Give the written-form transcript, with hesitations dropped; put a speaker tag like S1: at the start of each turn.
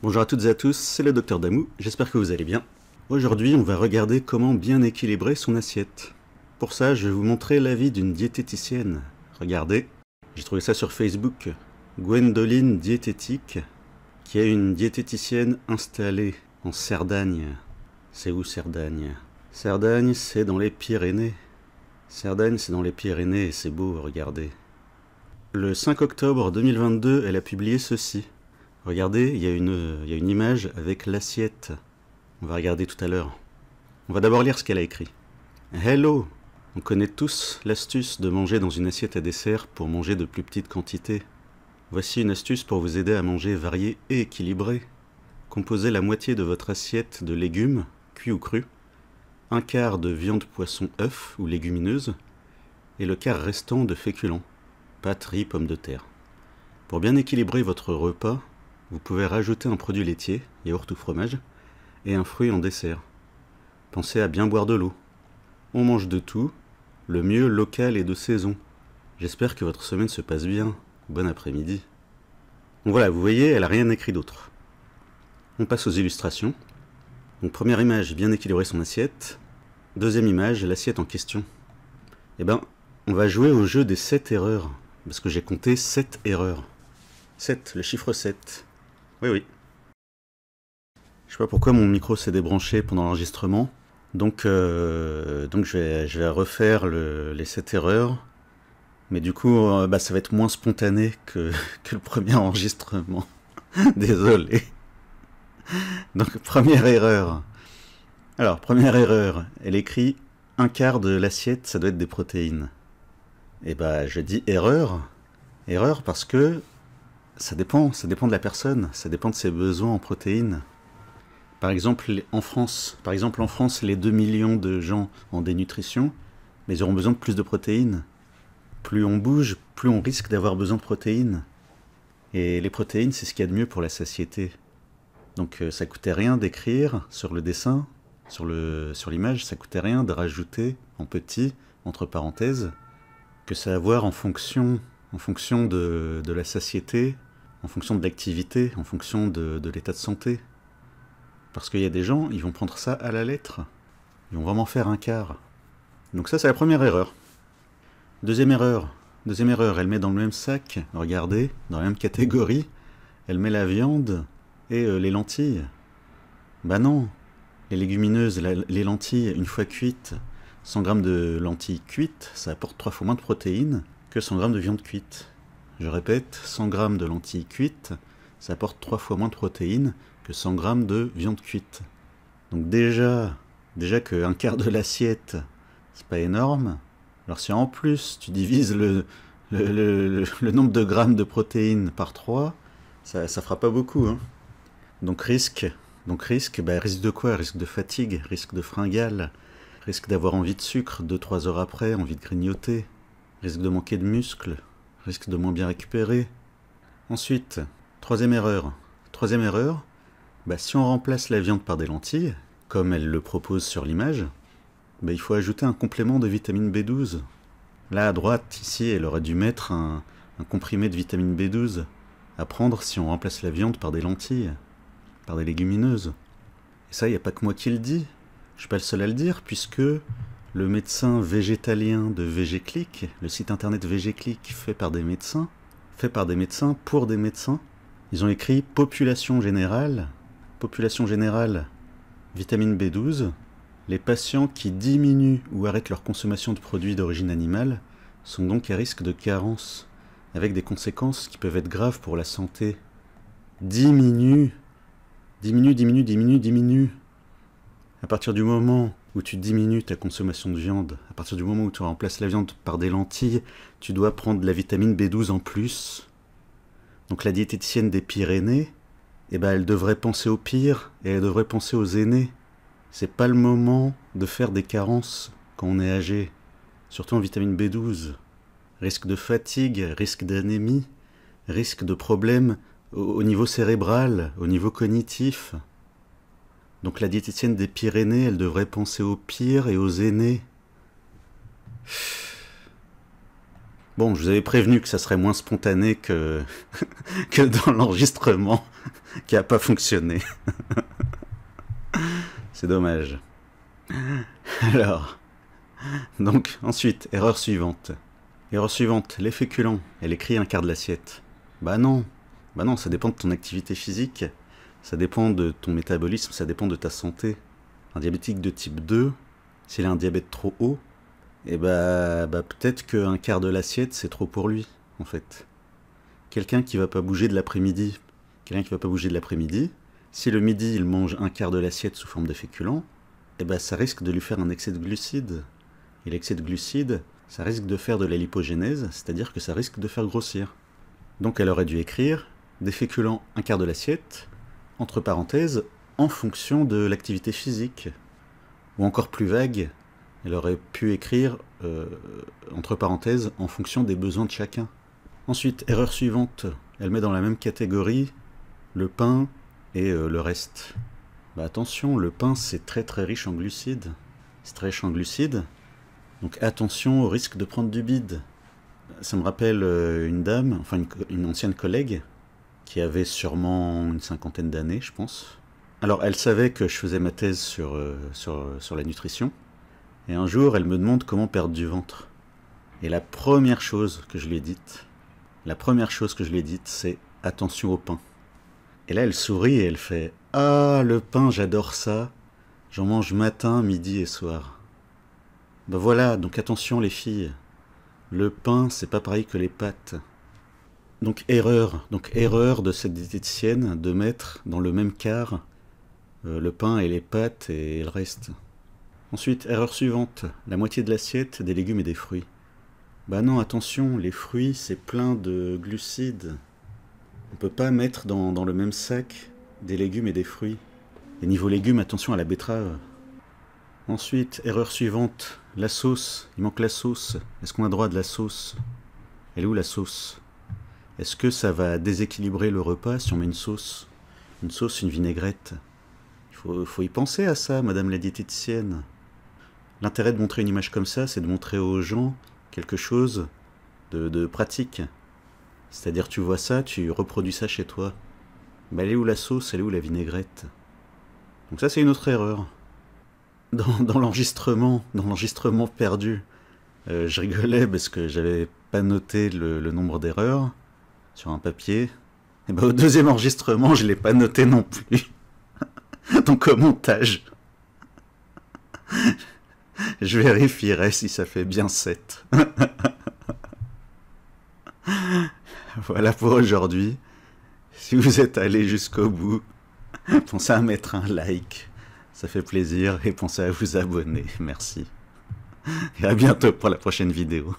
S1: Bonjour à toutes et à tous, c'est le Docteur Damou, j'espère que vous allez bien. Aujourd'hui, on va regarder comment bien équilibrer son assiette. Pour ça, je vais vous montrer l'avis d'une diététicienne. Regardez, j'ai trouvé ça sur Facebook. Gwendoline Diététique, qui est une diététicienne installée en Cerdagne. C'est où Cerdagne? Cerdagne, c'est dans les Pyrénées. Cerdagne, c'est dans les Pyrénées et c'est beau, regardez. Le 5 octobre 2022, elle a publié ceci. Regardez, il y a une image avec l'assiette. On va regarder tout à l'heure. On va d'abord lire ce qu'elle a écrit. Hello! On connaît tous l'astuce de manger dans une assiette à dessert pour manger de plus petites quantités. Voici une astuce pour vous aider à manger varié et équilibré. Composez la moitié de votre assiette de légumes, cuits ou crus, un quart de viande, poisson, œuf ou légumineuse, et le quart restant de féculents, pâtes, riz, pommes de terre. Pour bien équilibrer votre repas, vous pouvez rajouter un produit laitier, yaourt ou fromage, et un fruit en dessert. Pensez à bien boire de l'eau. On mange de tout, le mieux local et de saison. J'espère que votre semaine se passe bien. Bon après-midi. Donc voilà, vous voyez, elle n'a rien écrit d'autre. On passe aux illustrations. Donc première image, bien équilibrer son assiette. Deuxième image, l'assiette en question. Eh ben, on va jouer au jeu des 7 erreurs. Parce que j'ai compté 7 erreurs. 7, le chiffre 7. Oui, oui. Je sais pas pourquoi mon micro s'est débranché pendant l'enregistrement. Donc je vais refaire les 7 erreurs. Mais du coup, ça va être moins spontané que le premier enregistrement. Désolé. Donc, première erreur. Alors, première erreur. Elle écrit un quart de l'assiette, ça doit être des protéines. Et je dis erreur. Erreur parce que ça dépend de la personne. Ça dépend de ses besoins en protéines. Par exemple, en France, les 2 millions de gens en dénutrition, mais ils auront besoin de plus de protéines. Plus on bouge, plus on risque d'avoir besoin de protéines. Et les protéines, c'est ce qu'il y a de mieux pour la satiété. Donc ça coûtait rien d'écrire sur le dessin, sur l'image, ça coûtait rien de rajouter en petit, entre parenthèses, que ça va avoir en fonction de la satiété, en fonction de l'activité, en fonction de l'état de santé. Parce qu'il y a des gens, ils vont prendre ça à la lettre. Ils vont vraiment faire un quart. Donc ça, c'est la première erreur. Deuxième erreur, elle met dans le même sac, regardez, dans la même catégorie, elle met la viande et les lentilles. Bah non, les légumineuses, les lentilles, une fois cuites, 100 g de lentilles cuites, ça apporte 3 fois moins de protéines que 100 g de viande cuite. Je répète, 100 g de lentilles cuites, ça apporte 3 fois moins de protéines que 100 g de viande cuite. Donc déjà qu'un quart de l'assiette, c'est pas énorme. Alors si en plus tu divises le nombre de grammes de protéines par 3, ça fera pas beaucoup. Hein. Donc risque de quoi? Risque de fatigue, risque de fringale, risque d'avoir envie de sucre 2-3 heures après, envie de grignoter, risque de manquer de muscles, risque de moins bien récupérer. Ensuite, troisième erreur, si on remplace la viande par des lentilles, comme elle le propose sur l'image, il faut ajouter un complément de vitamine B12. Là à droite, ici, elle aurait dû mettre un comprimé de vitamine B12 à prendre si on remplace la viande par des lentilles, par des légumineuses. Et ça, il n'y a pas que moi qui le dis. Je suis pas le seul à le dire, puisque le médecin végétalien de VGClick, le site internet VGClick fait par des médecins pour des médecins, ils ont écrit population générale, vitamine B12, les patients qui diminuent ou arrêtent leur consommation de produits d'origine animale sont donc à risque de carence, avec des conséquences qui peuvent être graves pour la santé. Diminue. À partir du moment où tu diminues ta consommation de viande, à partir du moment où tu remplaces la viande par des lentilles, tu dois prendre de la vitamine B12 en plus. Donc la diététicienne des Pyrénées, elle devrait penser au pire et elle devrait penser aux aînés. C'est pas le moment de faire des carences quand on est âgé, surtout en vitamine B12. Risque de fatigue, risque d'anémie, risque de problèmes au niveau cérébral, au niveau cognitif. Donc la diététicienne des Pyrénées, elle devrait penser au pire et aux aînés. Bon, je vous avais prévenu que ça serait moins spontané que, que dans l'enregistrement qui n'a pas fonctionné. C'est dommage. Alors, donc, ensuite, erreur suivante. Erreur suivante, les féculents. Elle écrit un quart de l'assiette. Bah non, ça dépend de ton activité physique. Ça dépend de ton métabolisme, ça dépend de ta santé. Un diabétique de type 2, s'il a un diabète trop haut, et bah peut-être qu'un quart de l'assiette, c'est trop pour lui, en fait. Quelqu'un qui va pas bouger de l'après-midi, si le midi, il mange un quart de l'assiette sous forme de féculents, et bah ça risque de lui faire un excès de glucides. Et l'excès de glucides, ça risque de faire de la lipogénèse, c'est-à-dire que ça risque de faire grossir. Donc elle aurait dû écrire des féculents un quart de l'assiette, entre parenthèses, en fonction de l'activité physique. Ou encore plus vague, elle aurait pu écrire, entre parenthèses, en fonction des besoins de chacun. Ensuite, erreur suivante, elle met dans la même catégorie le pain et le reste. Bah attention, le pain c'est très riche en glucides. C'est très riche en glucides, donc attention au risque de prendre du bide. Ça me rappelle une dame, enfin une ancienne collègue, qui avait sûrement une 50aine d'années, je pense. Alors, elle savait que je faisais ma thèse sur la nutrition, et un jour, elle me demande comment perdre du ventre. Et la première chose que je lui ai dite, c'est « attention au pain ». Et là, elle sourit et elle fait « Ah, le pain, j'adore ça, j'en mange matin, midi et soir ». Ben voilà, donc attention les filles, le pain, c'est pas pareil que les pâtes. Donc erreur de cette diététicienne de mettre dans le même quart le pain et les pâtes et le reste. Ensuite, erreur suivante, la moitié de l'assiette, des légumes et des fruits. Bah non, attention, les fruits, c'est plein de glucides. On peut pas mettre dans le même sac des légumes et des fruits. Et niveau légumes, attention à la betterave. Ensuite, erreur suivante, la sauce. Il manque la sauce. Est-ce qu'on a droit de la sauce? Elle est où la sauce? Est-ce que ça va déséquilibrer le repas si on met une sauce? Une sauce, une vinaigrette? Il faut y penser à ça, madame la diététicienne. L'intérêt de montrer une image comme ça, c'est de montrer aux gens quelque chose de pratique. C'est-à-dire, tu vois ça, tu reproduis ça chez toi. Bah, elle est où la sauce? Elle est où la vinaigrette? Donc ça, c'est une autre erreur. Dans l'enregistrement perdu, je rigolais parce que j'avais pas noté le nombre d'erreurs sur un papier. Et ben au deuxième enregistrement, je l'ai pas noté non plus. Donc au montage, je vérifierai si ça fait bien 7. Voilà pour aujourd'hui. Si vous êtes allé jusqu'au bout, pensez à mettre un like. Ça fait plaisir et pensez à vous abonner. Merci. Et à bientôt pour la prochaine vidéo.